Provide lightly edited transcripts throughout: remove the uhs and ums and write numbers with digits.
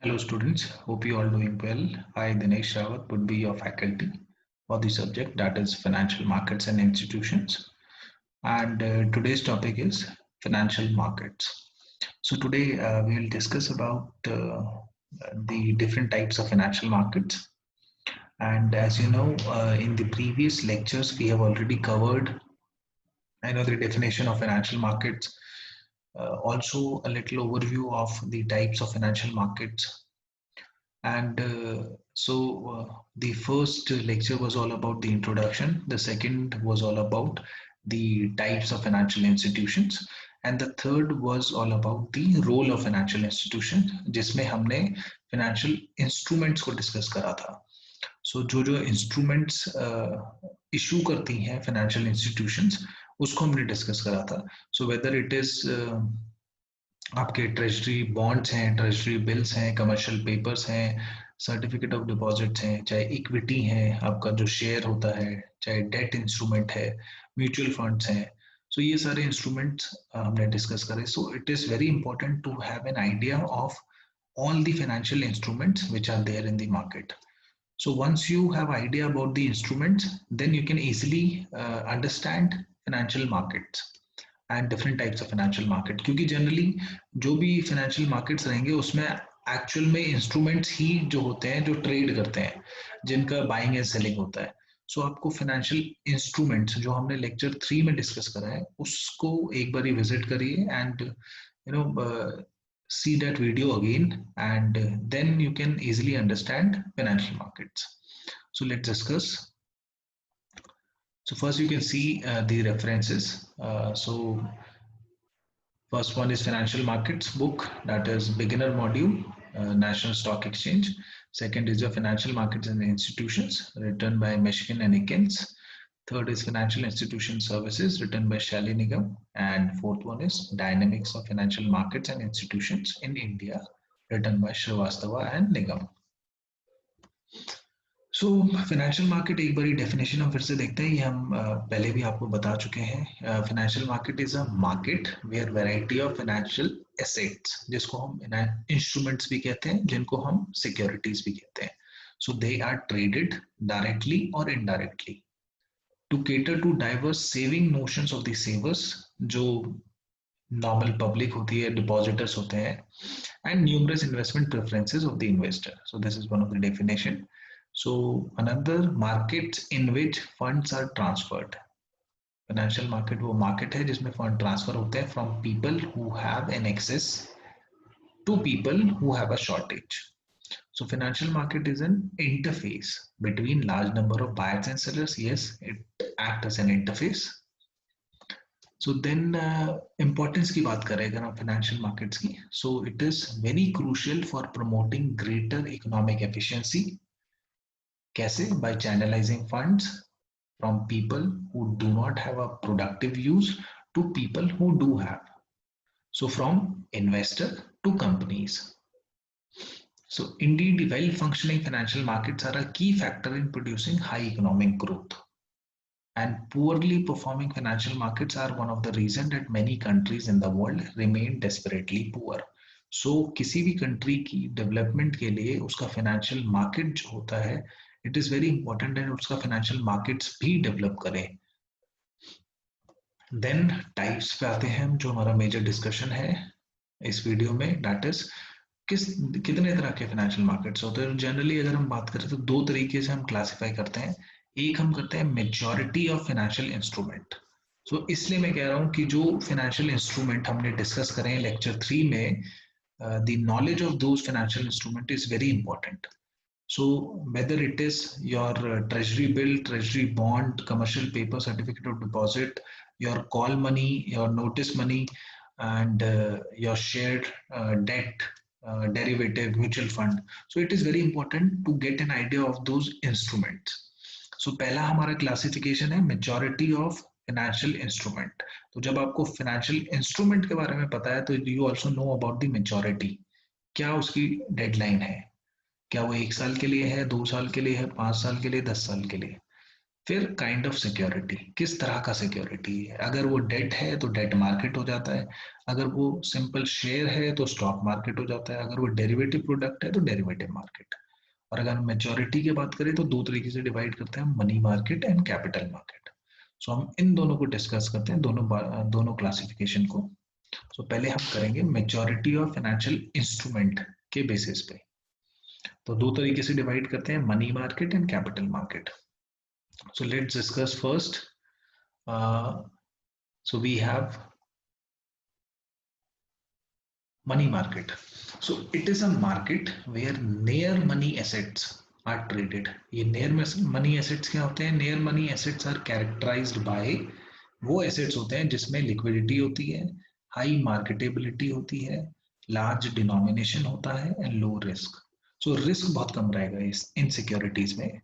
Hello students, hope you all doing well. I, Dinesh Rawat, would be your faculty for the subject that is financial markets and institutions. And today's topic is financial markets. So today we will discuss about the different types of financial markets. And as you know, in the previous lectures, we have already covered, the definition of financial markets, also a little overview of the types of financial markets. And the first lecture was all about the introduction. The second was all about the types of financial institutions. And the third was all about the role of financial institution, जिसमें हमने financial instruments को discuss करा था. So जो instruments issue करती हैं financial institutions, उसको हमने discuss करा था. So whether it is आपके ट्रेजरी बॉन्ड्स हैं, ट्रेजरी बिल्स हैं, कमर्शियल पेपर्स हैं, सर्टिफिकेट ऑफ डिपॉजिट्स हैं, चाहे इक्विटी है, आपका जो शेयर होता है, चाहे डेट इंस्ट्रूमेंट है, म्यूचुअल फंड्स हैं. सो ये सारे इंस्ट्रूमेंट्स हमने डिस्कस करे. So it is very important to have an idea of all the financial instruments which are there in the market. So once you have idea about the instruments, then you can easily understand financial markets and different types of financial market. क्योंकि generally जो भी financial markets रहेंगे उसमें actual में instruments ही जो होते हैं जो ट्रेड करते हैं, जिनका बाइंग एंड सेलिंग होता है. सो आपको फाइनेंशियल इंस्ट्रूमेंट्स जो हमने लेक्चर 3 में डिस्कस करा है उसको एक बार विजिट करिए and see that video again, and then you can easily understand financial markets. So let's discuss. So first you can see the references. So first one is financial markets book, that is beginner module, National Stock Exchange. Second is your financial markets and institutions, written by Michigan and Ekins. Third is financial institution services, written by Shali Nigam. And fourth one is dynamics of financial markets and institutions in India, written by Srivastava and Nigam. So financial market एक बारी definition हम फिर से देखते हैं. ये हम पहले भी आपको बता चुके हैं. Financial market is a market where variety of financial assets, जिसको हम इंस्ट्रूमेंट्स भी कहते हैं, जिनको हम सिक्योरिटीज भी कहते हैं. So they are traded directly और indirectly to cater to diverse saving notions of the savers, जो नॉर्मल पब्लिक होती है, डिपॉजिटर्स होते हैं, and numerous investment preferences of the investor. So this is one of the definition. So another markets in which funds are transferred. Financial market वो market है जिसमें fund transfer होते हैं from people who have an excess to people who have a shortage. So financial market is an interface between large number of buyers and sellers. Yes, it acts as an interface. So then importance की बात करें अगर हम financial markets की, so it is very crucial for promoting greater economic efficiency. कैसे? By channelizing funds from people who do not have a productive use to people who do have. So from investor to companies. So indeed, well-functioning financial markets are a key factor in producing high economic growth. And poorly performing financial markets are one of the reasons that many countries in the world remain desperately poor. So किसी भी country की development के लिए उसका financial market जो होता है, it is very important that उसका financial markets भी develop करें. Then types पे आते हैं हम, जो हमारा major discussion है इस वीडियो में, that is कितने तरह के financial markets होते हैं. Generally अगर हम बात करें तो दो तरीके से हम classify करते हैं. एक हम करते हैं majority of financial instrument. So इसलिए मैं कह रहा हूँ कि जो financial instrument हमने discuss करें lecture 3 में, the knowledge of those financial instrument is very important. So whether it is your treasury bill, treasury bond, commercial paper, certificate of deposit, your call money, your notice money, and your shared debt, derivative, mutual fund. So it is very important to get an idea of those instruments. So पहला हमारा classification है majority of financial instrument. तो जब आपको financial instrument के बारे में पता है तो you also know about the maturity. क्या उसकी deadline है, क्या वो 1 साल के लिए है, 2 साल के लिए है, 5 साल के लिए, 10 साल के लिए. फिर काइंड ऑफ सिक्योरिटी, किस तरह का सिक्योरिटी है। अगर वो डेट है तो डेट मार्केट हो जाता है, अगर वो सिंपल शेयर है तो स्टॉक मार्केट हो जाता है, अगर वो डेरिवेटिव प्रोडक्ट है तो डेरिवेटिव मार्केट। और अगर हम मेच्योरिटी की बात करें तो दो तरीके से डिवाइड करते हैं, money market and capital market. So हम इन दोनों को डिस्कस करते हैं, दोनों क्लासिफिकेशन को। सो पहले हम करेंगे मेच्योरिटी ऑफ फाइनेंशियल इंस्ट्रूमेंट के बेसिस पे। तो दो तरीके से डिवाइड करते हैं, money market and capital market. So let's discuss first. So we have money market. So it is a market where near money assets are traded. ये near money assets क्या होते हैं? Near money assets are characterized by वो assets होते हैं जिसमें liquidity होती है, high marketability होती है, large denomination होता है and low risk. So risk बहुत कम रहेगा इन सिक्योरिटीज में।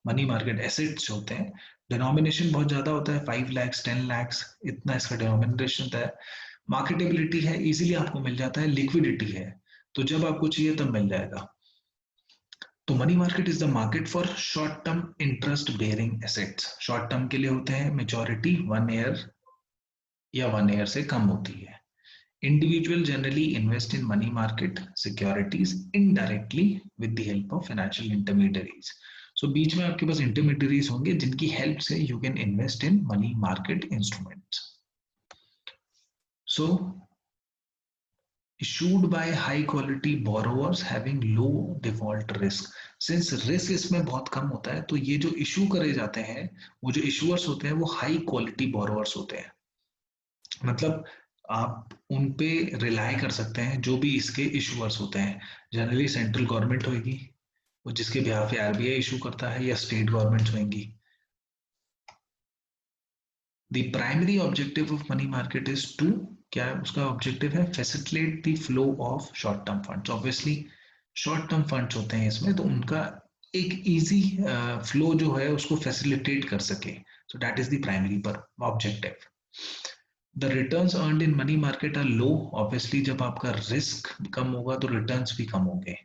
मनी मार्केट एसेट्स होते हैं, डिनोमिनेशन बहुत ज्यादा होता है, 5 lakhs 10 lakhs इतना इसका डिनोमिनेशन होता है। मार्केटेबिलिटी है, इजीली आपको मिल जाता है, लिक्विडिटी है, तो जब आपको चाहिए तब मिल जाएगा। तो money market is the market for short term interest bearing assets. Short term के लिए होते हैं, मेच्योरिटी 1 year या 1 year से कम होती है। Individual generally invest in money market securities indirectly with the help of financial intermediaries. So बीच में आपके पास इंटरमीडियरीज होंगे जिनकी हेल्प से you can invest in money market instruments. So issued by high quality borrowers having low default risk. Since risk इसमें बहुत कम होता है, तो ये जो इशू करे जाते हैं, वो जो इशूअर्स होते हैं वो हाई क्वालिटी बोरोवर्स होते हैं। मतलब आप उन पे रिलाई कर सकते हैं, जो भी इसके इशूअर्स होते हैं। जनरली सेंट्रल गवर्नमेंट होगी, वो जिसके बिहाफ पे आरबीआई इशू करता है, या स्टेट गवर्नमेंट होंगी। The primary objective of money market is to, क्या है उसका ऑब्जेक्टिव है, facilitate the flow of short term funds. Obviously short term funds होते हैं इसमें, तो उनका एक इजी फ्लो जो है उसको फैसिलिटेट कर सके। So that is the primary objective. The returns earned in money market are low. Obviously जब आपका रिस्क कम होगा तो रिटर्न्स भी कम होंगे।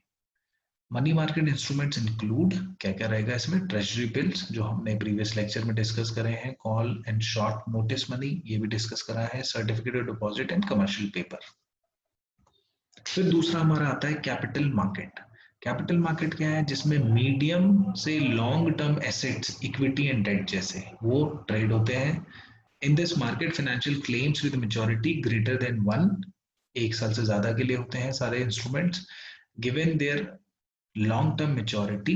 मनी मार्केट इंस्ट्रूमेंट्स इंक्लूड, क्या क्या रहेगा इसमें, ट्रेजरी बिल्स जो हमने प्रीवियस लेक्चर में डिस्कस करे हैं, call and short notice money ये भी डिस्कस करा है, certificate of deposit and commercial paper. फिर दूसरा हमारा आता है कैपिटल मार्केट। कैपिटल मार्केट क्या है, जिसमें मीडियम से long term assets, equity and debt जैसे वो ट्रेड होते हैं। In this market financial claims with maturity greater than 1, 1 साल से ज्यादा के लिए होते हैं सारे instruments, given their long term maturity.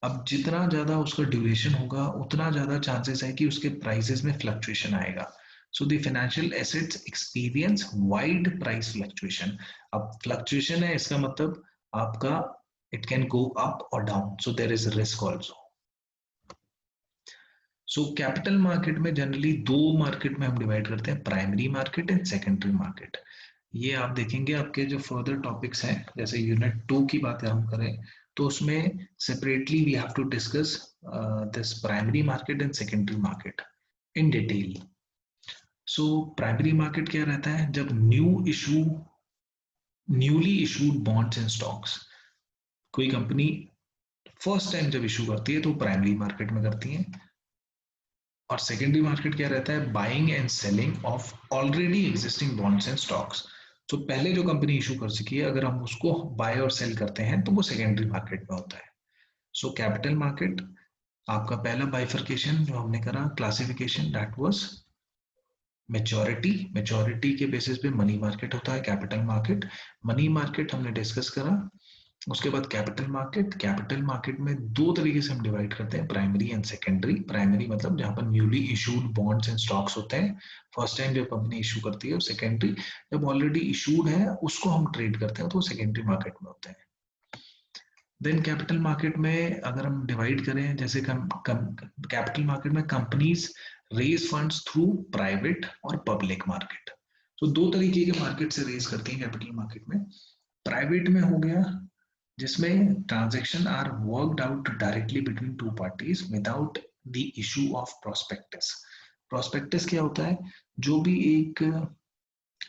अब जितना ज्यादा उसका ड्यूरेशन होगा उतना ज्यादा चांसेस है कि उसके प्राइसेस में फ्लक्चुएशन आएगा। So the financial assets experience wide price fluctuation. अब फ्लक्चुएशन है, इसका मतलब आपका इट कैन गो अप और down, so there is risk also. So capital market में जनरली दो मार्केट में हम डिवाइड करते हैं, primary market and secondary market. ये आप देखेंगे आपके जो फर्दर टॉपिक्स हैं, जैसे यूनिट 2 की बात हम करें तो उसमें separately we have to discuss this primary market and secondary market in detail. So primary market क्या रहता है, जब newly issued bonds and stocks, कोई कंपनी फर्स्ट टाइम जब इशू करती है तो प्राइमरी मार्केट में करती है। और सेकेंडरी मार्केट क्या रहता है, buying and selling of already existing bonds and stocks. तो पहले जो कंपनी इशू कर चुकी है, अगर हम उसको बाय और सेल करते हैं तो वो सेकेंडरी मार्केट में होता है। सो कैपिटल मार्केट आपका पहला बाइफर्केशन जो हमने करा, क्लासिफिकेशन, दैट वाज मेच्योरिटी के बेसिस पे मनी मार्केट होता है, कैपिटल मार्केट। मनी मार्केट हमने डिस्कस करा। उसके बाद कैपिटल मार्केट में दो तरीके से हम डिवाइड करते हैं, प्राइमरी एंड सेकेंडरी। प्राइमरी मतलब जहां पर newly issued bonds and stocks होते हैं, फर्स्ट टाइम जब कंपनी इशू करती है। और सेकेंडरी जब ऑलरेडी इशूड है उसको हम ट्रेड करते हैं, तो सेकेंडरी मार्केट में होते हैं। देन कैपिटल मार्केट में अगर हम डिवाइड करें, जैसे कैपिटल मार्केट में companies raise funds through private और पब्लिक मार्केट। तो दो तरीके के मार्केट से रेज करती हैं कैपिटल मार्केट में। प्राइवेट में हो गया जिसमें transaction are worked out directly between two parties without the issue of prospectus. Prospectus क्या होता है, जो भी एक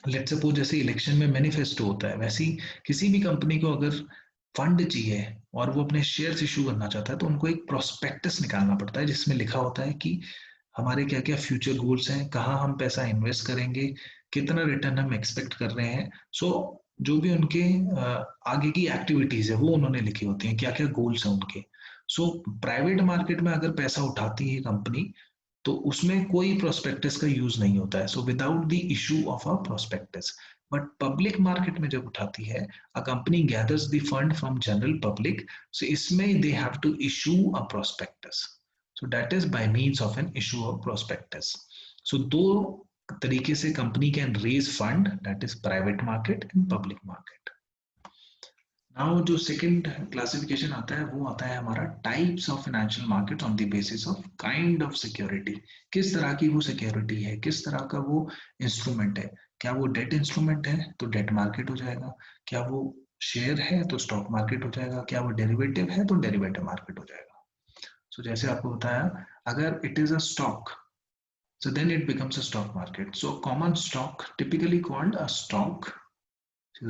लेट्स सपोज जैसे इलेक्शन में मैनिफेस्टो होता है, वैसी किसी भी कंपनी को अगर फंड चाहिए और वो अपने शेयर्स इशू करना चाहता है, तो उनको एक प्रोस्पेक्टस निकालना पड़ता है जिसमें लिखा होता है कि हमारे क्या क्या फ्यूचर गोल्स हैं, कहाँ हम पैसा इन्वेस्ट करेंगे, कितना रिटर्न हम एक्सपेक्ट कर रहे हैं। सो जो भी उनके आगे की एक्टिविटीज है वो उन्होंने लिखी होती हैं, क्या क्या गोल्स हैं उनके। सो प्राइवेट मार्केट में अगर पैसा उठाती है कंपनी तो उसमें कोई प्रोस्पेक्टस का यूज नहीं होता है, so without the issue of a prospectus. But public market में जब उठाती है, a company gathers the fund from general public, so इसमें they have to issue a prospectus, so that is by means of an issue of prospectus. So दो तरीके से company can raise fund, that is private market and public market. Now जो second classification आता है वो आता है हमारा types of financial market on the basis of kind of security. किस तरह की वो सिक्योरिटी है, किस तरह का वो इंस्ट्रूमेंट है। क्या वो डेट इंस्ट्रूमेंट है तो डेट मार्केट हो जाएगा, क्या वो शेयर है तो स्टॉक मार्केट हो जाएगा, क्या वो डेरिवेटिव है तो डेरिवेटिव मार्केट हो जाएगा। सो जैसे आपको बताया, अगर it is a stock, so then it becomes a stock market. So common stock, typically called a stock,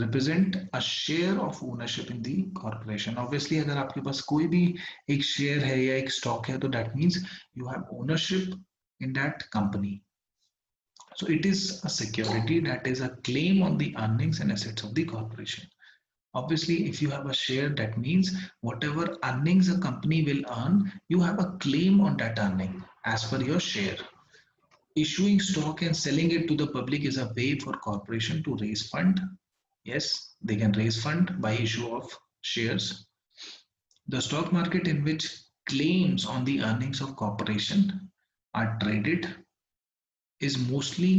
represent a share of ownership in the corporation. Obviously अगर आपके पास कोई भी एक शेयर है या एक स्टॉक है तो that means you have ownership in that company. So it is a security that is a claim on the earnings and assets of the corporation. Obviously if you have a share, that means whatever earnings a company will earn, you have a claim on that earning as per your share. Issuing stock and selling it to the public is a way for corporation to raise fund. Yes, they can raise fund by issue of shares. The stock market, in which claims on the earnings of corporation are traded, is mostly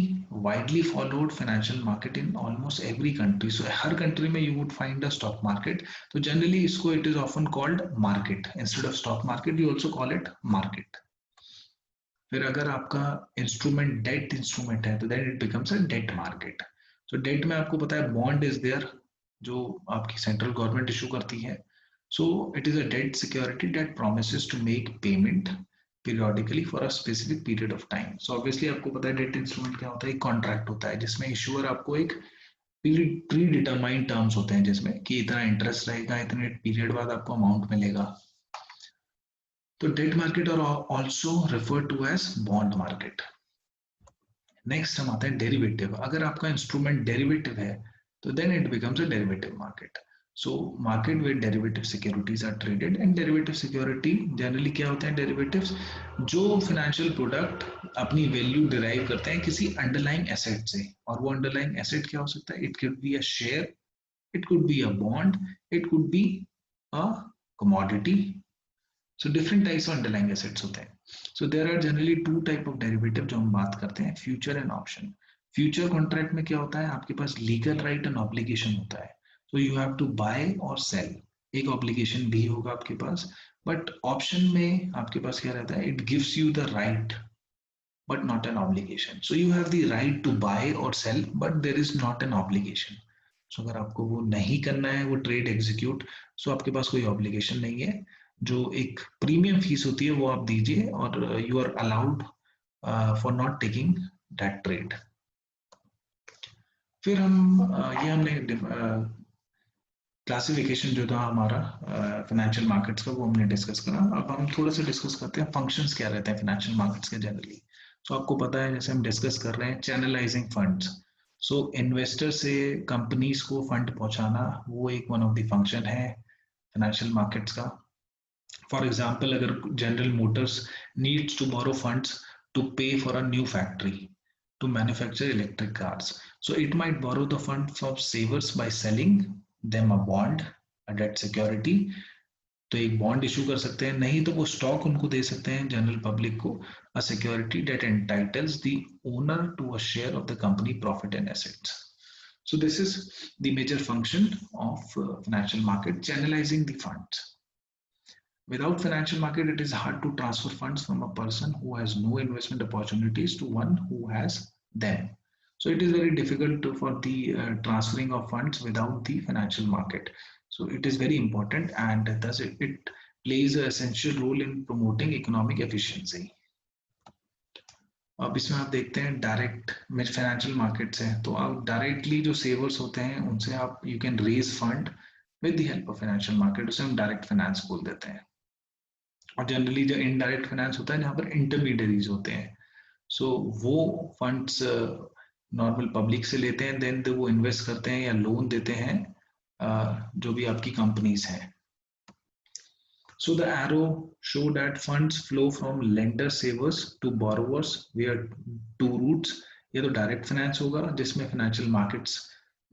widely followed financial market in almost every country. So her country में you would find a stock market. So generally इसको it is often called market. Instead of stock market, you also call it market. फिर अगर आपका instrument date instrument है तो then it becomes a debt market. So debt में आपको पता है बॉन्ड इज देयर, जो आपकी सेंट्रल गवर्नमेंट इशू करती है। So it is a debt security that promises to make payment periodically for a specific period of time. So obviously आपको पता है डेट इंस्ट्रूमेंट क्या होता है, एक कॉन्ट्रैक्ट होता है जिसमें इशूअर आपको एक प्री डिटरमाइंड टर्म्स होते हैं जिसमें कि इतना इंटरेस्ट रहेगा, इतने पीरियड बाद आपको अमाउंट मिलेगा। तो डेट मार्केट और also refer to as bond market. Next हम आते हैं डेरिवेटिव। अगर आपका इंस्ट्रूमेंट डेरिवेटिव है तो then it becomes a derivative market. So market with derivative securities are traded, and derivative security generally क्या होते हैं, डेरिवेटिव्स जो फाइनेंशियल प्रोडक्ट अपनी वैल्यू डिराइव करते हैं किसी अंडरलाइंग एसेट से। और वो अंडरलाइंग एसेट क्या हो सकता है, it could be a share, it could be a bond, it could be a commodity. So different types of underlying assets होते हैं। So there are generally two type of derivative जो हम बात करते हैं, future and option. Future contract में क्या होता है, आपके पास लीगल राइट एंड ऑब्लिगेशन होता है। So you have to buy और सेल, एक ऑब्लिगेशन भी होगा आपके पास। बट ऑप्शन में आपके पास क्या रहता है, it gives you the right but not an obligation. So you have the right to buy or sell, but there is not an obligation. So अगर आपको वो नहीं करना है, वो ट्रेड एग्जीक्यूट, सो आपके पास कोई ऑब्लिगेशन नहीं है। जो एक प्रीमियम फीस होती है वो आप दीजिए और you are allowed for not taking that trade. फिर हम ये हमने क्लासिफिकेशन जो था हमारा फाइनेंशियल मार्केट्स का वो हमने डिस्कस करा। अब हम थोड़ा सा डिस्कस करते हैं फंक्शंस क्या रहते हैं फाइनेंशियल मार्केट्स के जनरली। सो आपको पता है जैसे हम डिस्कस कर रहे हैं चैनलाइजिंग फंड्स। सो इन्वेस्टर से कंपनीज को फंड पहुंचाना वो एक वन ऑफ द फंक्शन है फाइनेंशियल मार्केट्स का। फॉर एग्जाम्पल अगर General Motors needs to borrow funds to pay for a new factory to manufacture electric cars. So it might borrow the fund from savers by selling them a bond, a debt security. तो एक bond issue कर सकते हैं, नहीं तो वो stock उनको दे सकते हैं जनरल पब्लिक को, a security that entitles the owner to a share of the company profit and assets. So this is the major function of financial market, channelizing the funds. Without financial market, it is hard to transfer funds from a person who has no investment opportunities to one who has them. So it is very difficult for the transferring of funds without the financial market. So it is very important, and thus it plays an essential role in promoting economic efficiency. अब इसमें आप देखते हैं direct में financial markets हैं, तो आप directly जो सेवर्स होते हैं उनसे आप you can raise fund with the help of financial market, उसे हम डायरेक्ट फाइनेंस बोल देते हैं। और जनरली जो इनडायरेक्ट फाइनेंस होता है जहाँ पर इंटरमीडियरीज होते हैं, सो वो फंड्स नॉर्मल पब्लिक से लेते हैं, देन वो इन्वेस्ट करते हैं या लोन देते हैं जो भी आपकी कंपनीज हैं। So the arrow show that funds flow from lender savers to borrowers via two routes. ये तो डायरेक्ट फाइनेंस होगा जिसमें फाइनेंशियल मार्केट्स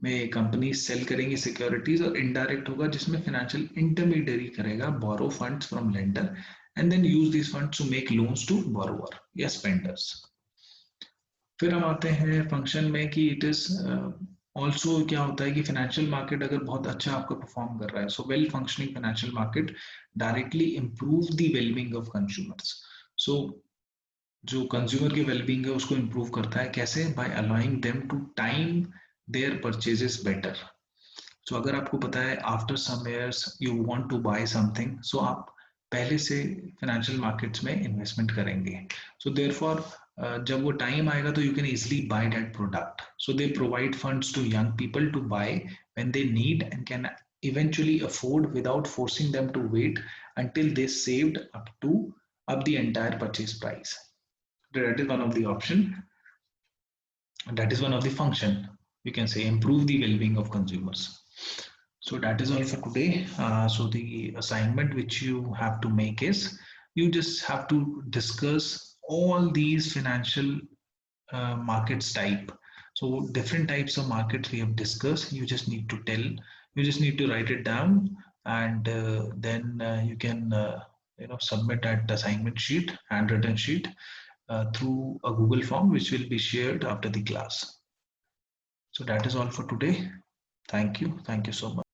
में कंपनी सेल करेंगी सिक्योरिटीज, और इनडायरेक्ट होगा जिसमें फाइनेंशियल इंटरमीडियरी करेगा borrow funds from lender and then use this funds to make loans to borrower या स्पेंडर्स। फिर हम आते हैं फंक्शन में कि इट इज ऑल्सो क्या होता है कि फाइनेंशियल मार्केट अगर बहुत अच्छा आपका परफॉर्म कर रहा है, so well functioning financial market directly improve the wellbeing of consumers. So जो कंज्यूमर की वेलबींग है उसको इंप्रूव करता है, कैसे? By allowing them to time their purchases better. So अगर आपको पता है after some years you want to buy something, so आप पहले से फाइनेंशियल मार्केट्स में इन्वेस्टमेंट करेंगे। सो देयरफॉर जब वो टाइम आएगा तो you can easily buy that product. So they provide funds to young people to buy when they need and can eventually afford without forcing them to wait until they saved up the entire purchase price. That is one of the option. That is one of the function. We can say improve the well-being of consumers. So that is all for today. So the assignment which you have to make is you just have to discuss all these financial markets type. So different types of markets we have discussed. You just need to tell. You just need to write it down, and then you can submit that assignment sheet, handwritten sheet, through a Google form which will be shared after the class. So that is all for today. Thank you. Thank you so much.